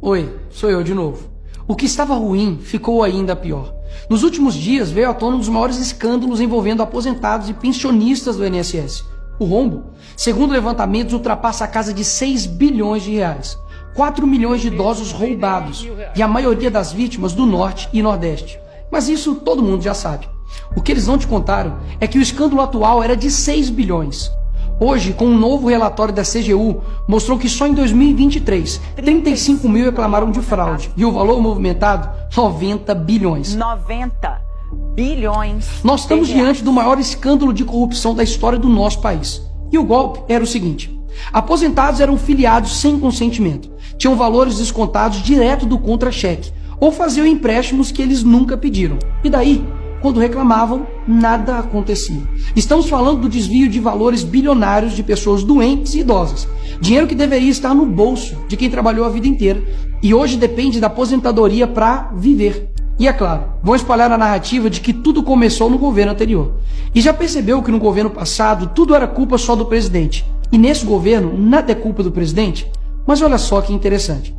Oi, sou eu de novo. O que estava ruim ficou ainda pior. Nos últimos dias veio à tona um dos maiores escândalos envolvendo aposentados e pensionistas do INSS. O rombo, segundo levantamentos, ultrapassa a casa de 6 bilhões de reais. 4 milhões de idosos roubados e a maioria das vítimas do Norte e Nordeste. Mas isso todo mundo já sabe. O que eles não te contaram é que o escândalo atual era de 6 bilhões. Hoje, com um novo relatório da CGU, mostrou que só em 2023, 35 mil reclamaram de fraude e o valor movimentado, 90 bilhões. 90 bilhões. Nós estamos diante do maior escândalo de corrupção da história do nosso país. E o golpe era o seguinte: aposentados eram filiados sem consentimento, tinham valores descontados direto do contra-cheque ou faziam empréstimos que eles nunca pediram. E daí, quando reclamavam, nada acontecia. Estamos falando do desvio de valores bilionários de pessoas doentes e idosas. Dinheiro que deveria estar no bolso de quem trabalhou a vida inteira e hoje depende da aposentadoria para viver. E é claro, vão espalhar a narrativa de que tudo começou no governo anterior. E já percebeu que no governo passado tudo era culpa só do presidente. E nesse governo nada é culpa do presidente? Mas olha só que interessante.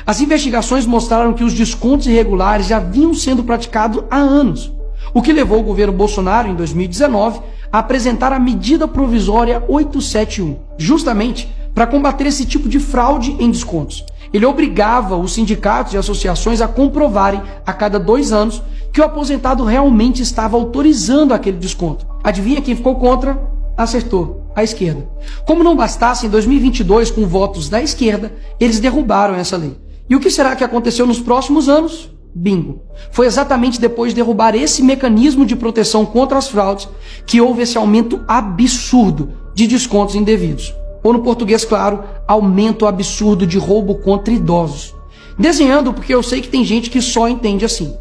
As investigações mostraram que os descontos irregulares já vinham sendo praticados há anos. O que levou o governo Bolsonaro, em 2019, a apresentar a medida provisória 871, justamente para combater esse tipo de fraude em descontos. Ele obrigava os sindicatos e associações a comprovarem, a cada 2 anos, que o aposentado realmente estava autorizando aquele desconto. Adivinha quem ficou contra? Acertou, a esquerda. Como não bastasse, em 2022, com votos da esquerda, eles derrubaram essa lei. E o que será que aconteceu nos próximos anos? Bingo. Foi exatamente depois de derrubar esse mecanismo de proteção contra as fraudes que houve esse aumento absurdo de descontos indevidos. Ou no português claro, aumento absurdo de roubo contra idosos. Desenhando porque eu sei que tem gente que só entende assim.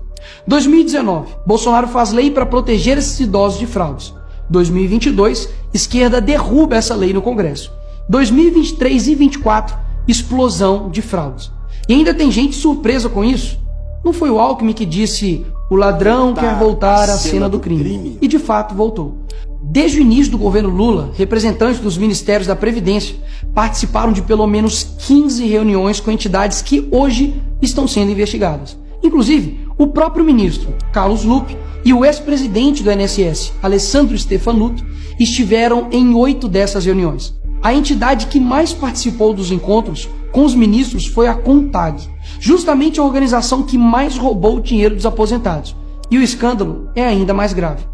2019, Bolsonaro faz lei para proteger esses idosos de fraudes. 2022, esquerda derruba essa lei no Congresso. 2023 e 2024, explosão de fraudes. E ainda tem gente surpresa com isso. Não foi o Alckmin que disse: o ladrão quer voltar à cena do crime. E de fato voltou. Desde o início do governo Lula, representantes dos ministérios da Previdência participaram de pelo menos 15 reuniões com entidades que hoje estão sendo investigadas. Inclusive, o próprio ministro, Carlos Lupe, e o ex-presidente do INSS, Alessandro Stefanuto, estiveram em 8 dessas reuniões. A entidade que mais participou dos encontros com os ministros foi a CONTAG, justamente a organização que mais roubou o dinheiro dos aposentados. E o escândalo é ainda mais grave.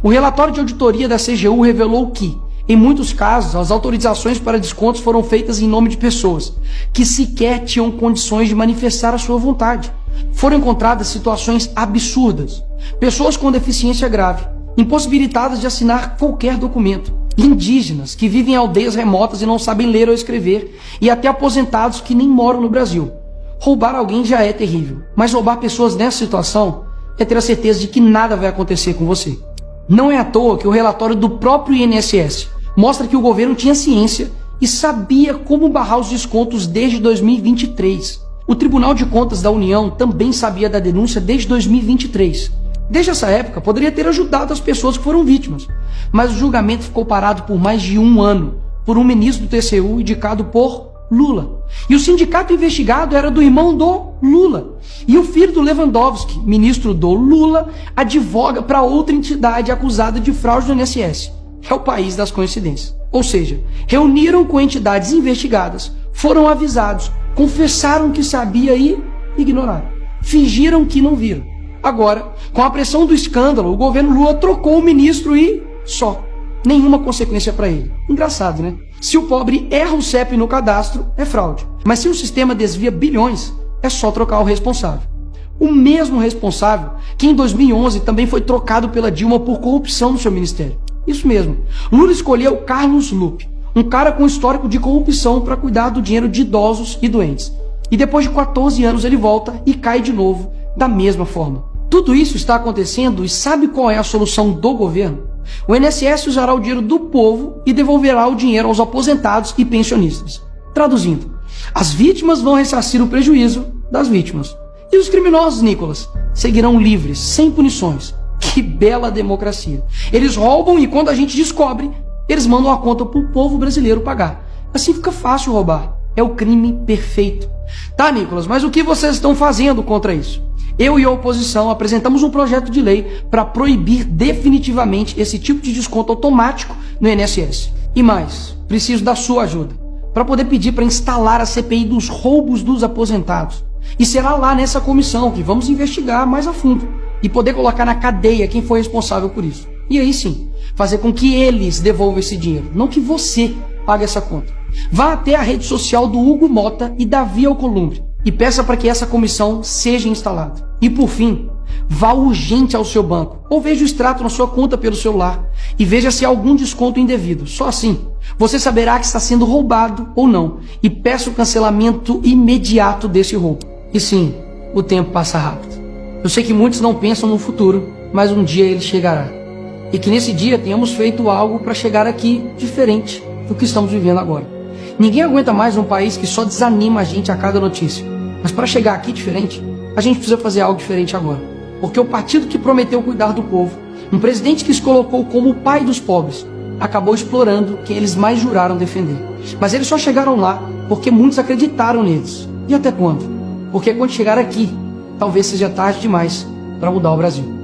O relatório de auditoria da CGU revelou que, em muitos casos, as autorizações para descontos foram feitas em nome de pessoas que sequer tinham condições de manifestar a sua vontade. Foram encontradas situações absurdas. Pessoas com deficiência grave, impossibilitadas de assinar qualquer documento. Indígenas que vivem em aldeias remotas e não sabem ler ou escrever. E até aposentados que nem moram no Brasil. Roubar alguém já é terrível. Mas roubar pessoas nessa situação é ter a certeza de que nada vai acontecer com você. Não é à toa que o relatório do próprio INSS mostra que o governo tinha ciência e sabia como barrar os descontos desde 2023. O Tribunal de Contas da União também sabia da denúncia desde 2023. Desde essa época, poderia ter ajudado as pessoas que foram vítimas, mas o julgamento ficou parado por mais de 1 ano, por um ministro do TCU indicado por Lula. E o sindicato investigado era do irmão do Lula. E o filho do Lewandowski, ministro do Lula, advoga para outra entidade acusada de fraude no INSS. É o país das coincidências. Ou seja, reuniram com entidades investigadas, foram avisados, confessaram que sabia e ignoraram. Fingiram que não viram. Agora, com a pressão do escândalo, o governo Lula trocou o ministro e só. Nenhuma consequência para ele. Engraçado, né? Se o pobre erra o CEP no cadastro, é fraude. Mas se o sistema desvia bilhões, é só trocar o responsável. O mesmo responsável que em 2011 também foi trocado pela Dilma por corrupção no seu ministério. Isso mesmo. Lula escolheu Carlos Lupe, um cara com histórico de corrupção para cuidar do dinheiro de idosos e doentes. E depois de 14 anos ele volta e cai de novo da mesma forma. Tudo isso está acontecendo e sabe qual é a solução do governo? O INSS usará o dinheiro do povo e devolverá o dinheiro aos aposentados e pensionistas. Traduzindo, as vítimas vão ressarcir o prejuízo das vítimas. E os criminosos, Nicolas, seguirão livres, sem punições. Que bela democracia. Eles roubam e quando a gente descobre, eles mandam a conta para o povo brasileiro pagar. Assim fica fácil roubar. É o crime perfeito. Tá, Nicolas, mas o que vocês estão fazendo contra isso? Eu e a oposição apresentamos um projeto de lei para proibir definitivamente esse tipo de desconto automático no INSS. E mais, preciso da sua ajuda para poder pedir para instalar a CPI dos roubos dos aposentados. E será lá nessa comissão que vamos investigar mais a fundo e poder colocar na cadeia quem foi responsável por isso. E aí sim, fazer com que eles devolvam esse dinheiro, não que você pague essa conta. Vá até a rede social do Hugo Mota e Davi Alcolumbre e peça para que essa comissão seja instalada. E por fim, vá urgente ao seu banco ou veja o extrato na sua conta pelo celular e veja se há algum desconto indevido. Só assim, você saberá que está sendo roubado ou não e peça o cancelamento imediato desse roubo. E sim, o tempo passa rápido. Eu sei que muitos não pensam no futuro, mas um dia ele chegará. E que nesse dia tenhamos feito algo para chegar aqui diferente do que estamos vivendo agora. Ninguém aguenta mais um país que só desanima a gente a cada notícia. Mas para chegar aqui diferente, a gente precisa fazer algo diferente agora. Porque o partido que prometeu cuidar do povo, um presidente que se colocou como o pai dos pobres, acabou explorando quem eles mais juraram defender. Mas eles só chegaram lá porque muitos acreditaram neles. E até quando? Porque quando chegar aqui, talvez seja tarde demais para mudar o Brasil.